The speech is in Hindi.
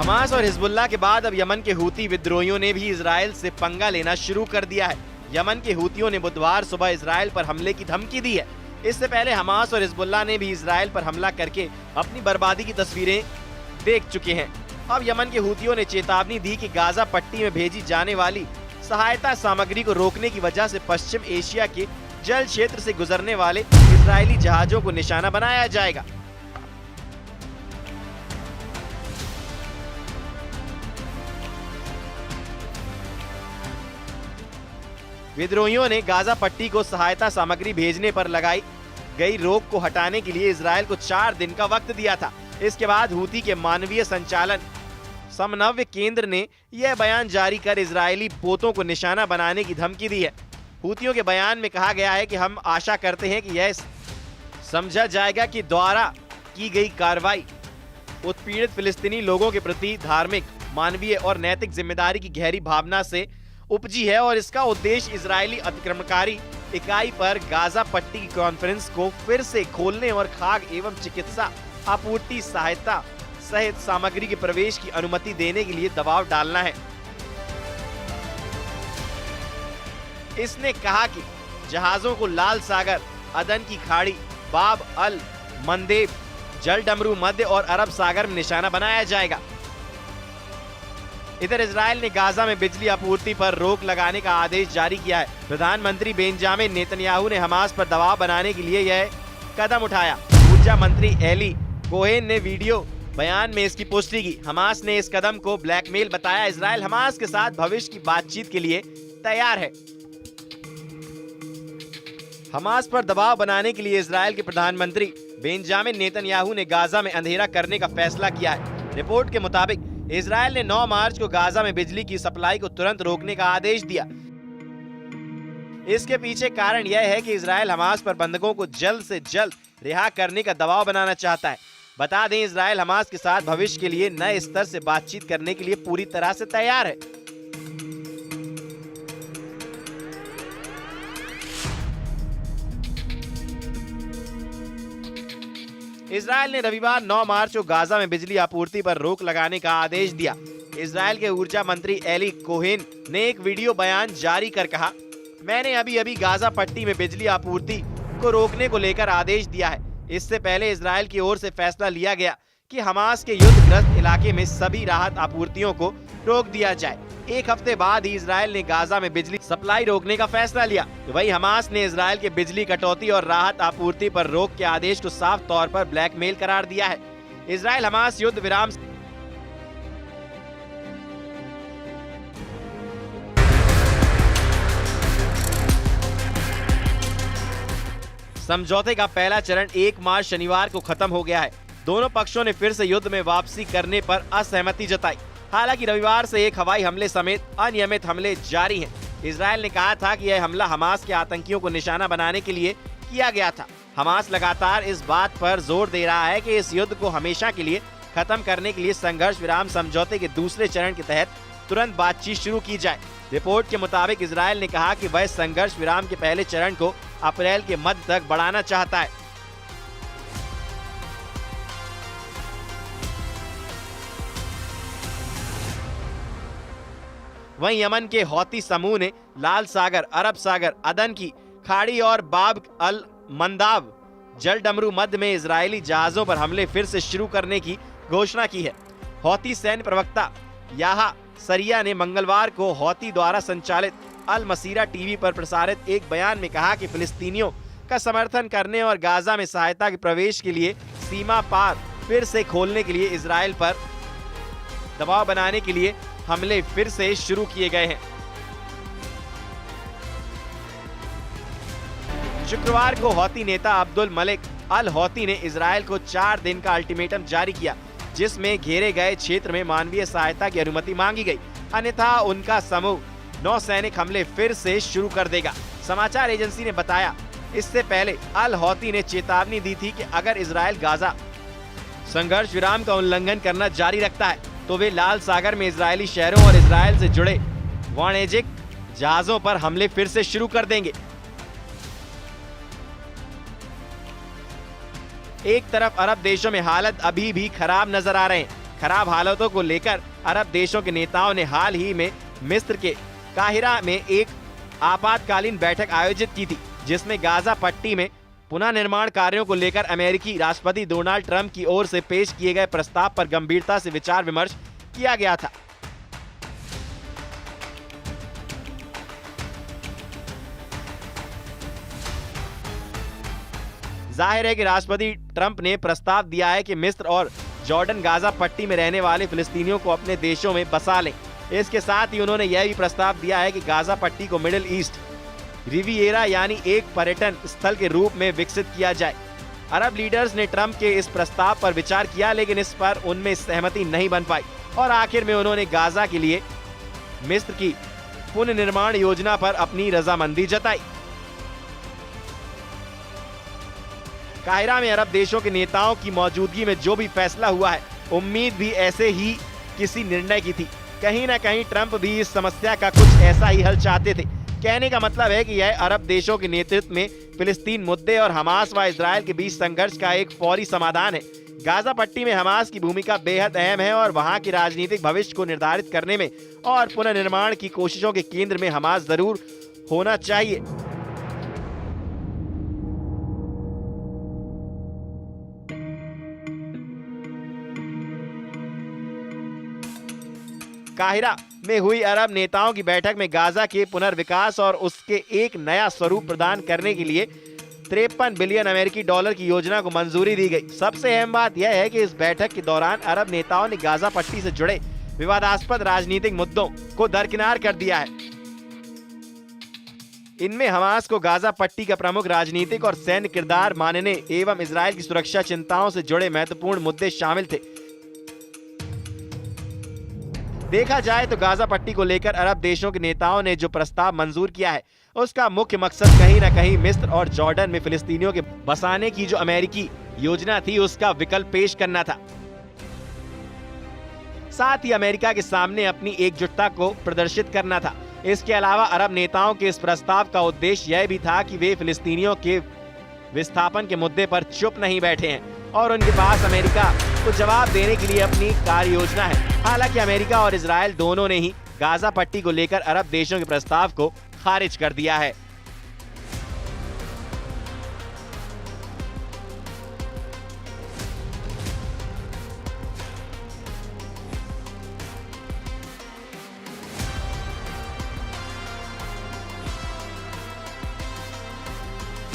हमास और हिजबुल्लाह के बाद अब यमन के हूती विद्रोहियों ने भी इजराइल से पंगा लेना शुरू कर दिया है। यमन के हूतियों ने बुधवार सुबह इजराइल पर हमले की धमकी दी है। इससे पहले हमास और हिजबुल्लाह ने भी इजराइल पर हमला करके अपनी बर्बादी की तस्वीरें देख चुके हैं। अब यमन के हूतियों ने चेतावनी दी कि गाजा पट्टी में भेजी जाने वाली सहायता सामग्री को रोकने की वजह से पश्चिम एशिया के जल क्षेत्र से गुजरने वाले इजरायली जहाजों को निशाना बनाया जाएगा। विद्रोहियों ने गाजा पट्टी को सहायता सामग्री भेजने पर लगाई गई रोक को हटाने के लिए इजराइल को 4 दिन का वक्त दिया था। इसके बाद हूती के मानवीय संचालन समन्वय केंद्र ने यह बयान जारी कर इजरायली पोतों को निशाना बनाने की धमकी दी है। हूतियों के बयान में कहा गया है कि हम आशा करते हैं कि यह समझा जाएगा कि द्वारा की गई कार्रवाई उत्पीड़ित फिलिस्तीनी लोगों के प्रति धार्मिक, मानवीय और नैतिक जिम्मेदारी की गहरी भावना से उपजी है और इसका उद्देश्य इजरायली अतिक्रमणकारी इकाई पर गाजा पट्टी की कॉन्फ्रेंस को फिर से खोलने और खाद्य एवं चिकित्सा आपूर्ति सहायता सहित सामग्री के प्रवेश की अनुमति देने के लिए दबाव डालना है। इसने कहा कि जहाजों को लाल सागर, अदन की खाड़ी, बाब अल मंदेब, जल डमरू मध्य और अरब सागर में निशाना बनाया जाएगा। इधर इजराइल ने गाजा में बिजली आपूर्ति पर रोक लगाने का आदेश जारी किया है। प्रधानमंत्री बेंजामिन नेतन्याहू ने हमास पर दबाव बनाने के लिए यह कदम उठाया। ऊर्जा मंत्री एली कोहेन ने वीडियो बयान में इसकी पुष्टि की। हमास ने इस कदम को ब्लैकमेल बताया। इजराइल हमास के साथ भविष्य की बातचीत के लिए तैयार है। हमास पर दबाव बनाने के लिए इजराइल के प्रधानमंत्री बेंजामिन नेतन्याहू ने गाजा में अंधेरा करने का फैसला किया है। रिपोर्ट के मुताबिक इजराइल ने 9 मार्च को गाजा में बिजली की सप्लाई को तुरंत रोकने का आदेश दिया। इसके पीछे कारण यह है कि इजराइल हमास पर बंधकों को जल्द से जल्द रिहा करने का दबाव बनाना चाहता है। बता दें, इजराइल हमास के साथ भविष्य के लिए नए स्तर से बातचीत करने के लिए पूरी तरह से तैयार है। इजराइल ने रविवार 9 मार्च को गाजा में बिजली आपूर्ति पर रोक लगाने का आदेश दिया। इजराइल के ऊर्जा मंत्री एली कोहेन ने एक वीडियो बयान जारी कर कहा, मैंने अभी गाजा पट्टी में बिजली आपूर्ति को रोकने को लेकर आदेश दिया है। इससे पहले इजराइल की ओर से फैसला लिया गया कि हमास के युद्धग्रस्त इलाके में सभी राहत आपूर्तियों को रोक दिया जाए। एक हफ्ते बाद ही इजराइल ने गाजा में बिजली सप्लाई रोकने का फैसला लिया। वहीं हमास ने इजराइल के बिजली कटौती और राहत आपूर्ति पर रोक के आदेश को साफ तौर पर ब्लैकमेल करार दिया है। इजराइल हमास युद्ध विराम समझौते का पहला चरण 1 मार्च शनिवार को खत्म हो गया है। दोनों पक्षों ने फिर से युद्ध में वापसी करने पर असहमति जताई। हालांकि रविवार से एक हवाई हमले समेत अनियमित हमले जारी हैं। इजराइल ने कहा था कि यह हमला हमास के आतंकियों को निशाना बनाने के लिए किया गया था। हमास लगातार इस बात पर जोर दे रहा है कि इस युद्ध को हमेशा के लिए खत्म करने के लिए संघर्ष विराम समझौते के दूसरे चरण के तहत तुरंत बातचीत शुरू की जाए। रिपोर्ट के मुताबिक इजराइल ने कहा कि वह संघर्ष विराम के पहले चरण को अप्रैल के मध्य तक बढ़ाना चाहता है। वहीं यमन के हौती समूह ने लाल सागर, अरब सागर, अदन की खाड़ी और बाब अल मंदाब जल डमरू मध्य में इजरायली जहाजों पर हमले फिर से शुरू करने की घोषणा की है। हौती सैन्य प्रवक्ता याहा सरिया ने मंगलवार को हौती द्वारा संचालित अल मसीरा टीवी पर प्रसारित एक बयान में कहा कि फिलिस्तीनियों का समर्थन करने और गाजा में सहायता के प्रवेश के लिए सीमा पार फिर से खोलने के लिए इजराइल पर दबाव बनाने के लिए हमले फिर से शुरू किए गए हैं। शुक्रवार को हौती नेता अब्दुल मलिक अल हौती ने इजराइल को 4 दिन का अल्टीमेटम जारी किया, जिसमें घेरे गए क्षेत्र में मानवीय सहायता की अनुमति मांगी गई, अन्यथा उनका समूह नौसैनिक हमले फिर से शुरू कर देगा। समाचार एजेंसी ने बताया, इससे पहले अल हौती ने चेतावनी दी थी कि अगर इजराइल गाजा संघर्ष विराम का उल्लंघन करना जारी रखता है तो वे लाल सागर में इजरायली शहरों और इजराइल से जुड़े वाणिज्यिक जहाजों पर हमले फिर से शुरू कर देंगे। एक तरफ अरब देशों में हालात अभी भी खराब नजर आ रहे हैं, खराब हालातों को लेकर अरब देशों के नेताओं ने हाल ही में मिस्र के काहिरा में एक आपातकालीन बैठक आयोजित की थी, जिसमें गाजा पट्टी में पुनः निर्माण कार्यों को लेकर अमेरिकी राष्ट्रपति डोनाल्ड ट्रंप की ओर से पेश किए गए प्रस्ताव पर गंभीरता से विचार विमर्श किया गया था। जाहिर है कि राष्ट्रपति ट्रंप ने प्रस्ताव दिया है कि मिस्र और जॉर्डन गाजा पट्टी में रहने वाले फिलिस्तीनियों को अपने देशों में बसा लें। इसके साथ ही उन्होंने यह भी प्रस्ताव दिया है कि गाजा पट्टी को मिडिल ईस्ट रिविएरा यानी एक पर्यटन स्थल के रूप में विकसित किया जाए। अरब लीडर्स ने ट्रंप के इस प्रस्ताव पर विचार किया, लेकिन इस पर उनमें सहमति नहीं बन पाई और आखिर में उन्होंने गाजा के लिए मिस्र की पुनर्निर्माण योजना पर अपनी रजामंदी जताई। काहिरा में अरब देशों के नेताओं की मौजूदगी में जो भी फैसला हुआ है, उम्मीद भी ऐसे ही किसी निर्णय की थी। कहीं न कहीं ट्रंप भी इस समस्या का कुछ ऐसा ही हल चाहते थे। कहने का मतलब है कि यह अरब देशों के नेतृत्व में फिलिस्तीन मुद्दे और हमास व इजरायल के बीच संघर्ष का एक फौरी समाधान है। गाजा पट्टी में हमास की भूमिका बेहद अहम है और वहां के राजनीतिक भविष्य को निर्धारित करने में और पुनर्निर्माण की कोशिशों के केंद्र में हमास जरूर होना चाहिए। काहिरा में हुई अरब नेताओं की बैठक में गाजा के पुनर्विकास और उसके एक नया स्वरूप प्रदान करने के लिए 53 बिलियन अमेरिकी डॉलर की योजना को मंजूरी दी गई। सबसे अहम बात यह है कि इस बैठक के दौरान अरब नेताओं ने गाजा पट्टी से जुड़े विवादास्पद राजनीतिक मुद्दों को दरकिनार कर दिया है। इनमें हमास को गाजा पट्टी का प्रमुख राजनीतिक और सैन्य किरदार मानने एवं इजरायल की सुरक्षा चिंताओं से जुड़े महत्वपूर्ण मुद्दे शामिल थे। देखा जाए तो गाजा पट्टी को लेकर अरब देशों के नेताओं ने जो प्रस्ताव मंजूर किया है, उसका मुख्य मकसद कहीं न कहीं मिस्र और जॉर्डन में फिलिस्तीनियों के बसाने की जो अमेरिकी योजना थी, उसका विकल्प पेश करना था। साथ ही अमेरिका के सामने अपनी एकजुटता को प्रदर्शित करना था। इसके अलावा अरब नेताओं के इस प्रस्ताव का उद्देश्य यह भी था कि वे फिलिस्तीनियों के विस्थापन के मुद्दे पर चुप नहीं बैठे हैं और उनके पास अमेरिका को जवाब देने के लिए अपनी कार्य योजना है। हालांकि अमेरिका और इजरायल दोनों ने ही गाजा पट्टी को लेकर अरब देशों के प्रस्ताव को खारिज कर दिया है।